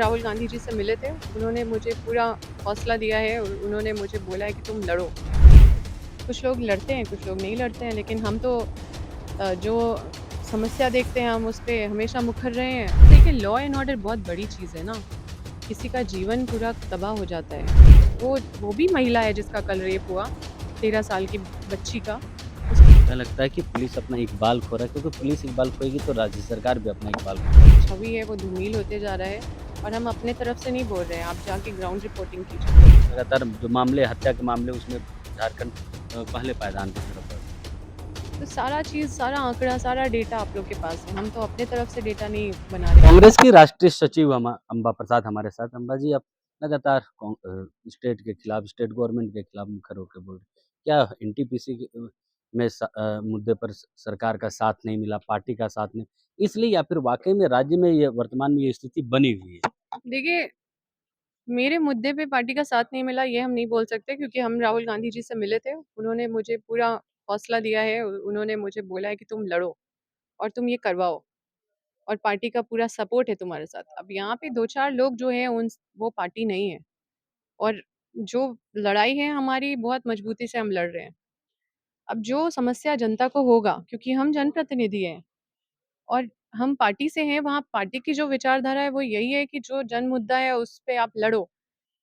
राहुल गांधी जी से मिले थे। उन्होंने मुझे पूरा हौसला दिया है और उन्होंने मुझे बोला है कि तुम लड़ो। कुछ लोग लड़ते हैं, कुछ लोग नहीं लड़ते हैं, लेकिन हम तो जो समस्या देखते हैं हम उस पे हमेशा मुखर रहे हैं। देखिए, लॉ एंड ऑर्डर बहुत बड़ी चीज़ है ना। किसी का जीवन पूरा तबाह हो जाता है। वो भी महिला है जिसका कल रेप हुआ, 13 साल की बच्ची का। क्या लगता है कि पुलिस अपना इकबाल खो रहा है? क्योंकि पुलिस इकबाल खोएगी तो राज्य सरकार भी अपना इकबाल खो देगी। छवि है वो धूमिल होते जा रहा है और हम अपने तरफ से नहीं बोल रहे हैं। आप जाके ग्राउंड रिपोर्टिंग कीजिए। लगातार जो मामले हत्या के मामले उसमें झारखंड पहले पायदान की तरफ बढ़ रहा है। तो सारा चीज़, सारा आंकड़ा, सारा डेटा आप लोग के पास है। हम तो अपने तरफ से डेटा नहीं बना रहे हैं। कांग्रेस की राष्ट्रीय सचिव अम्बा प्रसाद हमारे साथ। अम्बा जी, आप लगातार स्टेट के खिलाफ, स्टेट गवर्नमेंट के खिलाफ मुखर होकर बोल रहे हैं। क्या एनटीपीसी में मुद्दे पर सरकार का साथ नहीं मिला, पार्टी का साथ नहीं, इसलिए या फिर वाकई में राज्य में ये वर्तमान में ये स्थिति बनी हुई है? देखिए, मेरे मुद्दे पे पार्टी का साथ नहीं मिला ये हम नहीं बोल सकते, क्योंकि हम राहुल गांधी जी से मिले थे। उन्होंने मुझे पूरा हौसला दिया है। उन्होंने मुझे बोला है कि तुम लड़ो और तुम ये करवाओ, और पार्टी का पूरा सपोर्ट है तुम्हारे साथ। अब यहाँ पे 2-4 लोग जो हैं उन वो पार्टी नहीं है, और जो लड़ाई है हमारी बहुत मजबूती से हम लड़ रहे हैं। अब जो समस्या जनता को होगा, क्योंकि हम जनप्रतिनिधि हैं और हम पार्टी से हैं, वहाँ पार्टी की जो विचारधारा है वो यही है कि जो जन मुद्दा है उस पे आप लड़ो।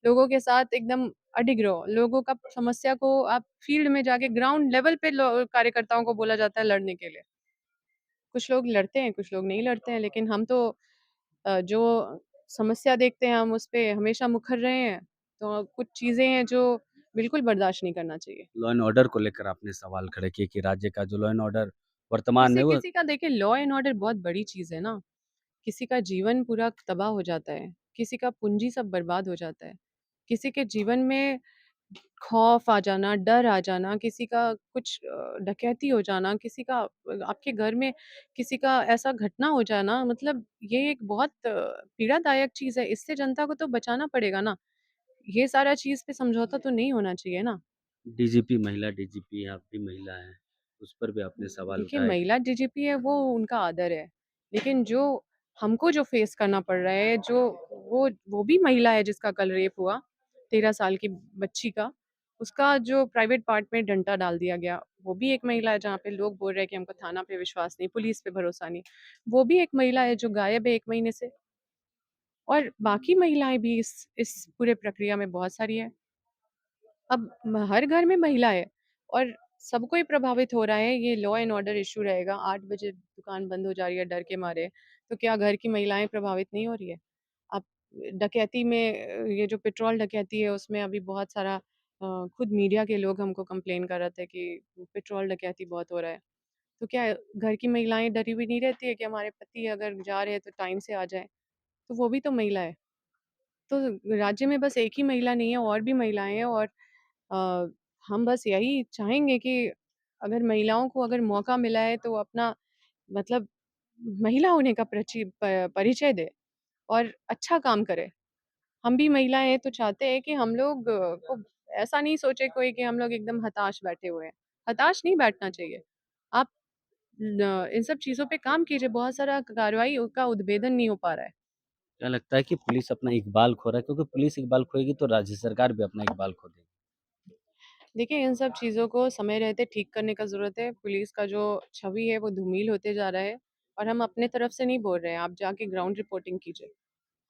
लोगों के साथ एकदम अडिग रहो। लोगों का समस्या को आप फील्ड में जाके ग्राउंड लेवल पे कार्यकर्ताओं को बोला जाता है लड़ने के लिए। कुछ लोग लड़ते हैं, कुछ लोग नहीं लड़ते हैं, लेकिन हम तो जो समस्या देखते हैं हम उस पे हमेशा मुखर रहे हैं। तो कुछ चीज़ें हैं जो बिल्कुल बर्दाश्त नहीं करना चाहिए। लॉ एंड ऑर्डर को लेकर आपने सवाल खड़े किए कि राज्य का जो लॉ एंड ऑर्डर वर्तमान में वो किसी-किसी का, देखिए, लॉ एंड ऑर्डर बहुत बड़ी चीज़ है ना। किसी का जीवन पूरा तबाह हो जाता है, किसी का पूँजी सब बर्बाद हो जाता है, किसी के जीवन में खौफ आ जाना, डर आ जाना, किसी का कुछ डकैती हो जाना, किसी का आपके घर में किसी का ऐसा घटना हो जाना, मतलब ये एक बहुत पीड़ादायक चीज़ है। इससे जनता को तो बचाना पड़ेगा ना। ये सारा चीज़ पे समझौता तो नहीं होना चाहिए ना। डीजीपी महिला डीजीपी, आप भी महिला हैं, उस पर भी आपने सवाल देखिए, उठाए। महिला डीजीपी है वो उनका आदर है, लेकिन जो हमको जो फेस करना पड़ रहा है, जो वो भी महिला है जिसका कल रेप हुआ, 13 साल की बच्ची का। उसका जो प्राइवेट पार्ट में डंडा डाल दिया गया, वो भी एक महिला है। जहाँ पे लोग बोल रहे हैं कि हमको थाना पे विश्वास नहीं, पुलिस पे भरोसा नहीं, वो भी एक महिला है जो गायब है 1 महीने से। और बाकी महिलाएं भी इस पूरे प्रक्रिया में बहुत सारी हैं। अब हर घर में महिला है और सब कोई प्रभावित हो रहा है। ये लॉ एंड ऑर्डर इशू रहेगा, 8 बजे दुकान बंद हो जा रही है डर के मारे, तो क्या घर की महिलाएं प्रभावित नहीं हो रही है? अब डकैती में ये जो पेट्रोल डकैती है उसमें अभी बहुत सारा खुद मीडिया के लोग हमको कंप्लेन कर रहे थे कि पेट्रोल डकैती बहुत हो रहा है। तो क्या घर की महिलाएं डरी हुई नहीं रहती है कि हमारे पति अगर जा रहे हैं तो टाइम से आ जाए? तो वो भी तो महिला है। तो राज्य में बस एक ही महिला नहीं है, और भी महिलाएं हैं। और अ, हम बस यही चाहेंगे कि अगर महिलाओं को अगर मौका मिला है तो अपना, मतलब, महिला होने का परिचय दे और अच्छा काम करे। हम भी महिलाएं हैं तो चाहते हैं कि हम लोग को ऐसा नहीं सोचे कोई कि हम लोग एकदम हताश बैठे हुए हैं। हताश नहीं बैठना चाहिए। आप इन सब चीजों पे काम कीजिए। बहुत सारा कार्रवाई का उद्भेदन नहीं हो पा रहा है। क्या लगता है कि पुलिस अपना इकबाल खो रहा है? क्योंकि पुलिस इकबाल खोएगी तो राज्य सरकार भी अपना इकबाल खो देगी। देखिए, इन सब चीज़ों को समय रहते ठीक करने का ज़रूरत है। पुलिस का जो छवि है वो धूमिल होते जा रहा है, और हम अपने तरफ से नहीं बोल रहे हैं। आप जाके ग्राउंड रिपोर्टिंग कीजिए।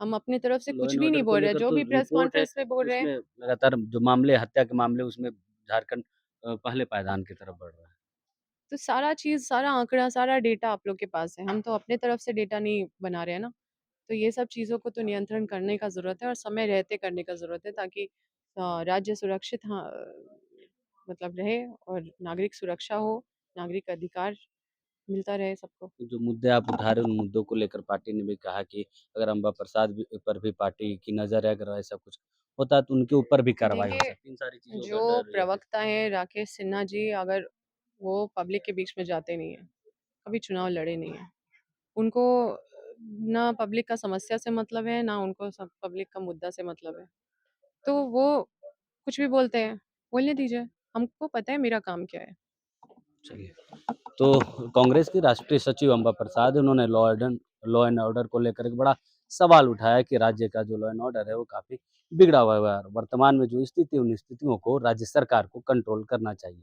हम अपनी तरफ से लॉ कुछ एंड भी नहीं ऑर्डर को बोल रहे हैं। लेकर जो तो भी प्रेस रिपोर्ट है, कॉन्फ्रेंस में बोल रहे हैं, उसमें लगातार जो मामले हत्या के मामले उसमें झारखंड पहले पायदान की तरफ बढ़ रहा है। तो सारा चीज़, सारा आंकड़ा, सारा डेटा आप लोग के पास है। हम तो अपने तरफ से डेटा नहीं बना रहे हैं ना। तो ये सब चीज़ों को तो नियंत्रण करने का ज़रूरत है और समय रहते करने का ज़रूरत है, ताकि राज्य सुरक्षित, हाँ, मतलब रहे, और नागरिक सुरक्षा हो, नागरिक अधिकार मिलता रहे सबको। तो जो मुद्दे आप उठा रहे हैं, उन मुद्दों को लेकर पार्टी ने भी कहा कि अगर अम्बा प्रसाद पर भी पार्टी की नज़र है, अगर ऐसा कुछ होता है तो उनके ऊपर भी कार्रवाई हो देखिए, सकती है। इन सारी चीज़ों जो का डर या फिर प्रवक्ता हैं राकेश सिन्हा जी, अगर वो पब्लिक के बीच में जाते नहीं हैं, कभी चुनाव लड़े नहीं हैं। उनको ना पब्लिक का समस्या से मतलब है, ना उनको सब पब्लिक का मुद्दा से मतलब है। तो वो कुछ भी बोलते हैं, बोलने दीजिए। हमको पता है मेरा काम क्या है। चलिए। तो कांग्रेस की राष्ट्रीय सचिव अम्बा प्रसाद, उन्होंने लॉ एंड ऑर्डर को लेकर एक बड़ा सवाल उठाया कि राज्य का जो लॉ एंड ऑर्डर है वो काफ़ी बिगड़ा हुआ है और वर्तमान में जो स्थिति है उन स्थितियों को राज्य सरकार को कंट्रोल करना चाहिए।